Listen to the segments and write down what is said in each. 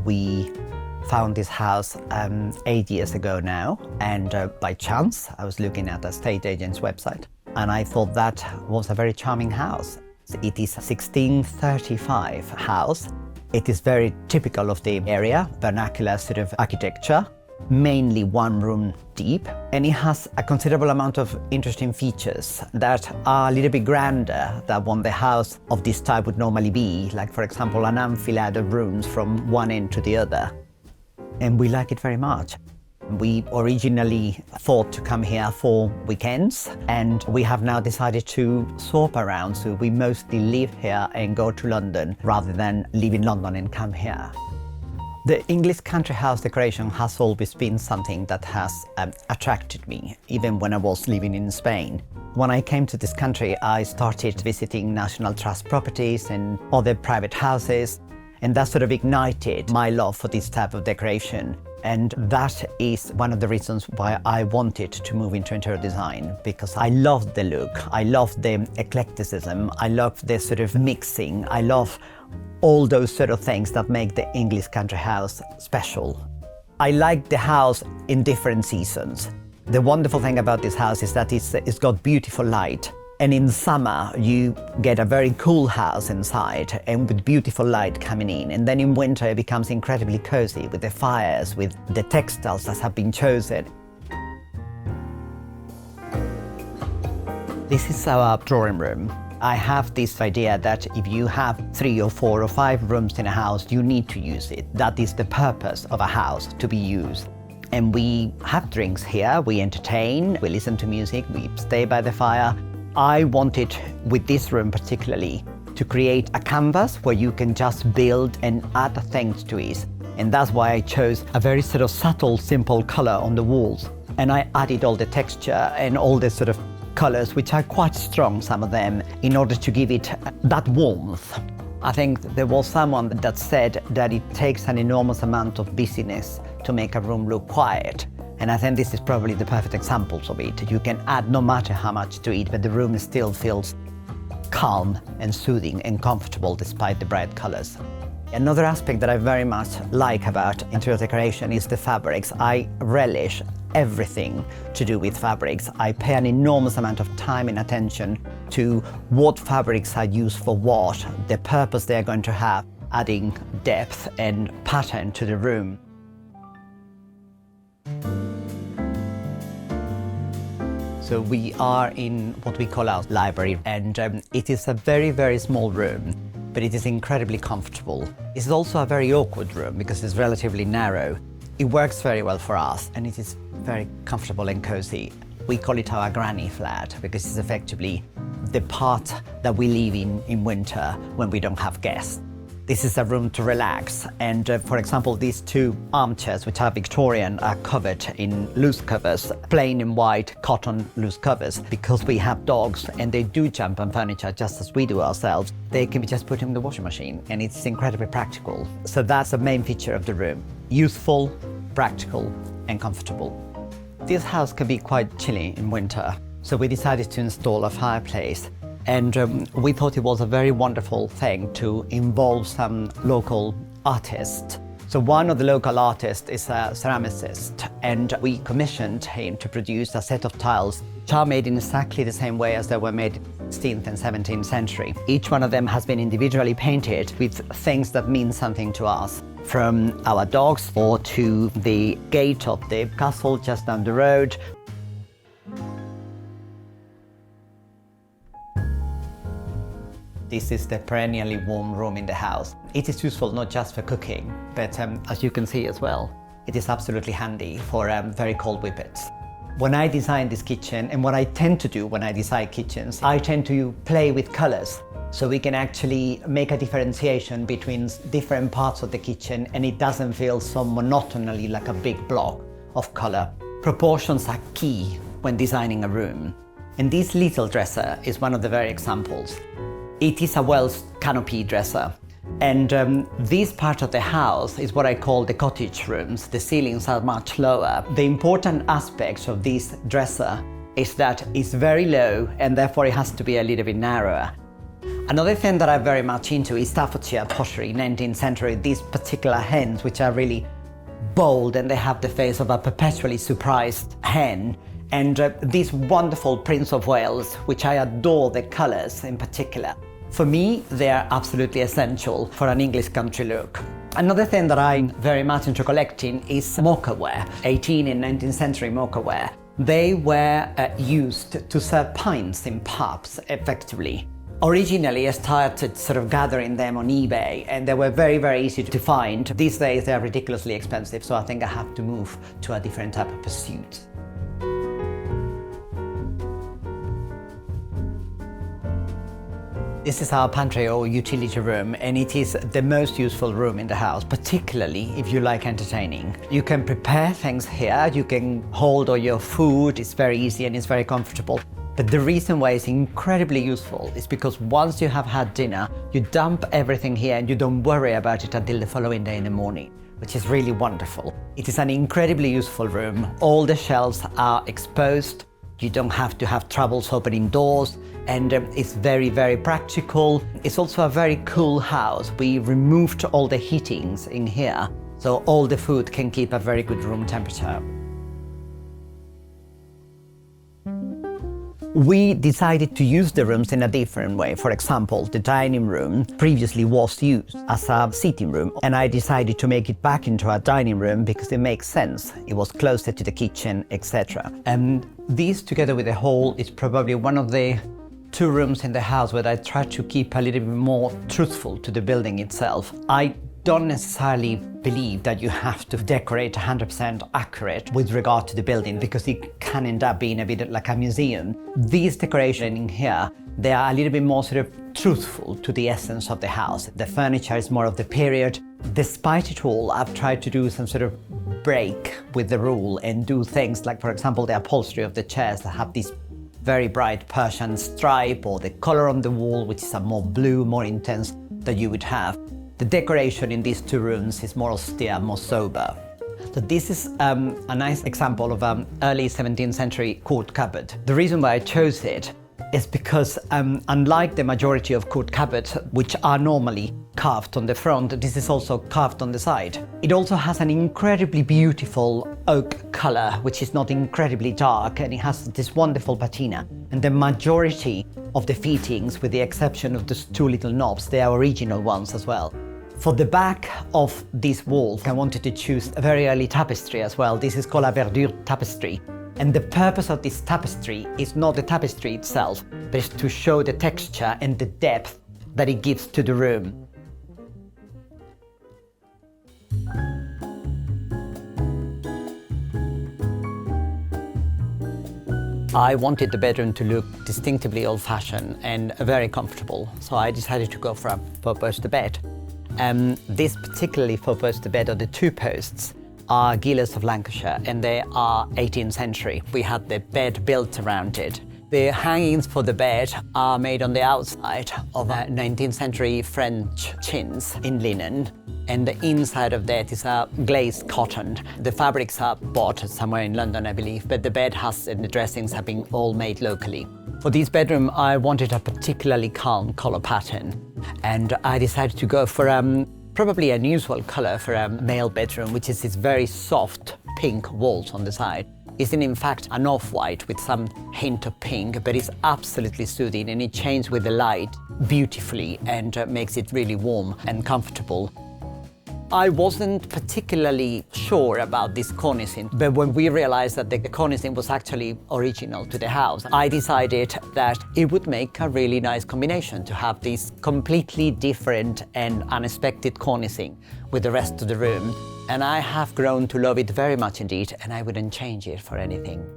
We found this house 8 years ago now, and by chance I was looking at a estate agent's website and I thought that was a very charming house. It is a 1635 house. It is very typical of the area, vernacular sort of architecture, mainly one room deep, and it has a considerable amount of interesting features that are a little bit grander than what the house of this type would normally be, like for example an enfilade of rooms from one end to the other. And we like it very much. We originally thought to come here for weekends, and we have now decided to swap around, so we mostly live here and go to London rather than live in London and come here. The English country house decoration has always been something that has attracted me, even when I was living in Spain. When I came to this country, I started visiting National Trust properties and other private houses, and that sort of ignited my love for this type of decoration. And that is one of the reasons why I wanted to move into interior design, because I love the look, I love the eclecticism, I love the sort of mixing, I love all those sort of things that make the English country house special. I like the house in different seasons. The wonderful thing about this house is that it's got beautiful light. And in summer, you get a very cool house inside and with beautiful light coming in. And then in winter, it becomes incredibly cozy with the fires, with the textiles that have been chosen. This is our drawing room. I have this idea that if you have 3 or 4 or 5 rooms in a house, you need to use it. That is the purpose of a house, to be used. And we have drinks here, we entertain, we listen to music, we stay by the fire. I wanted, with this room particularly, to create a canvas where you can just build and add things to it. And that's why I chose a very sort of subtle, simple color on the walls. And I added all the texture and all the sort of colors, which are quite strong, some of them, in order to give it that warmth. I think there was someone that said that it takes an enormous amount of busyness to make a room look quiet. And I think this is probably the perfect examples of it. You can add no matter how much to it, but the room still feels calm and soothing and comfortable despite the bright colors. Another aspect that I very much like about interior decoration is the fabrics. I relish everything to do with fabrics. I pay an enormous amount of time and attention to what fabrics are used for what, the purpose they are going to have, adding depth and pattern to the room. So we are in what we call our library, and it is a very, very small room, but it is incredibly comfortable. It is also a very awkward room because it's relatively narrow. It works very well for us, and it is very comfortable and cozy. We call it our granny flat because it's effectively the part that we live in winter when we don't have guests. This is a room to relax, and for example, these 2 armchairs, which are Victorian, are covered in loose covers, plain and white cotton loose covers. Because we have dogs and they do jump on furniture just as we do ourselves, they can be just put in the washing machine, and it's incredibly practical. So that's the main feature of the room. Useful, practical, and comfortable. This house can be quite chilly in winter, so we decided to install a fireplace. And we thought it was a very wonderful thing to involve some local artists. So one of the local artists is a ceramicist, and we commissioned him to produce a set of tiles which are made in exactly the same way as they were made in the 16th and 17th century. Each one of them has been individually painted with things that mean something to us, from our dogs or to the gate of the castle just down the road. This is the perennially warm room in the house. It is useful not just for cooking, but as you can see as well, it is absolutely handy for very cold whippets. When I design this kitchen, and what I tend to do when I design kitchens, I tend to play with colors. So we can actually make a differentiation between different parts of the kitchen, and it doesn't feel so monotonally like a big block of color. Proportions are key when designing a room. And this little dresser is one of the very examples. It is a Welsh canopy dresser. And this part of the house is what I call the cottage rooms. The ceilings are much lower. The important aspect of this dresser is that it's very low, and therefore it has to be a little bit narrower. Another thing that I'm very much into is Staffordshire pottery, 19th century. These particular hens, which are really bold and they have the face of a perpetually surprised hen. And these wonderful Prince of Wales, which I adore the colours in particular. For me, they are absolutely essential for an English country look. Another thing that I'm very much into collecting is mochaware, 18th and 19th century mochaware. They were used to serve pints in pubs, effectively. Originally, I started sort of gathering them on eBay, and they were very, very easy to find. These days, they are ridiculously expensive, so I think I have to move to a different type of pursuit. This is our pantry or utility room, and it is the most useful room in the house, particularly if you like entertaining. You can prepare things here, you can hold all your food, it's very easy and it's very comfortable. But the reason why it's incredibly useful is because once you have had dinner, you dump everything here and you don't worry about it until the following day in the morning, which is really wonderful. It is an incredibly useful room. All the shelves are exposed. You don't have to have troubles opening doors, and it's very, very practical. It's also a very cool house. We removed all the heatings in here, so all the food can keep a very good room temperature. We decided to use the rooms in a different way. For example, the dining room previously was used as a sitting room, and I decided to make it back into a dining room because it makes sense. It was closer to the kitchen, etc. And this, together with the hall, is probably one of the two rooms in the house where I try to keep a little bit more truthful to the building itself. I don't necessarily believe that you have to decorate 100% accurate with regard to the building, because it can end up being a bit like a museum. These decorations in here, they are a little bit more sort of truthful to the essence of the house. The furniture is more of the period. Despite it all, I've tried to do some sort of break with the rule and do things like, for example, the upholstery of the chairs that have this very bright Persian stripe, or the color on the wall, which is a more blue, more intense that you would have. The decoration in these two rooms is more austere, more sober. So this is a nice example of an early 17th century court cupboard. The reason why I chose it is because unlike the majority of court cupboards, which are normally carved on the front, this is also carved on the side. It also has an incredibly beautiful oak color, which is not incredibly dark, and it has this wonderful patina. And the majority of the fittings, with the exception of those two little knobs, they are original ones as well. For the back of this wall, I wanted to choose a very early tapestry as well. This is called a verdure tapestry. And the purpose of this tapestry is not the tapestry itself, but is to show the texture and the depth that it gives to the room. I wanted the bedroom to look distinctively old-fashioned and very comfortable, so I decided to go for a four-poster bed. This particularly four-poster bed, or the two posts, are Gilles of Lancashire, and they are 18th century. We had the bed built around it. The hangings for the bed are made on the outside of 19th century French chintz in linen, and the inside of that is a glazed cotton. The fabrics are bought somewhere in London, I believe, but the bed has and the dressings have been all made locally. For this bedroom, I wanted a particularly calm color pattern, and I decided to go for probably an unusual color for a male bedroom, which is this very soft pink walls on the side. It's in fact an off-white with some hint of pink, but it's absolutely soothing, and it changes with the light beautifully and makes it really warm and comfortable. I wasn't particularly sure about this cornicing, but when we realized that the cornicing was actually original to the house, I decided that it would make a really nice combination to have this completely different and unexpected cornicing with the rest of the room. And I have grown to love it very much indeed, and I wouldn't change it for anything.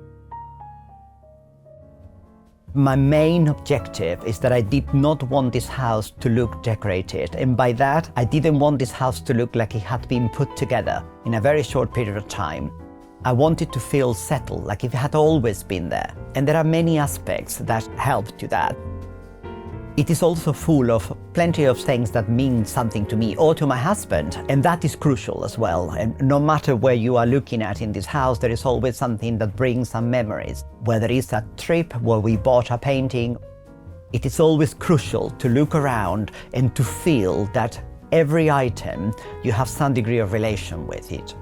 My main objective is that I did not want this house to look decorated, and by that I didn't want this house to look like it had been put together in a very short period of time. I wanted to feel settled, like it had always been there, and there are many aspects that help to that. It is also full of plenty of things that mean something to me or to my husband, and that is crucial as well. And no matter where you are looking at in this house, there is always something that brings some memories, whether it's a trip where we bought a painting, It is always crucial to look around and to feel that every item you have some degree of relation with it.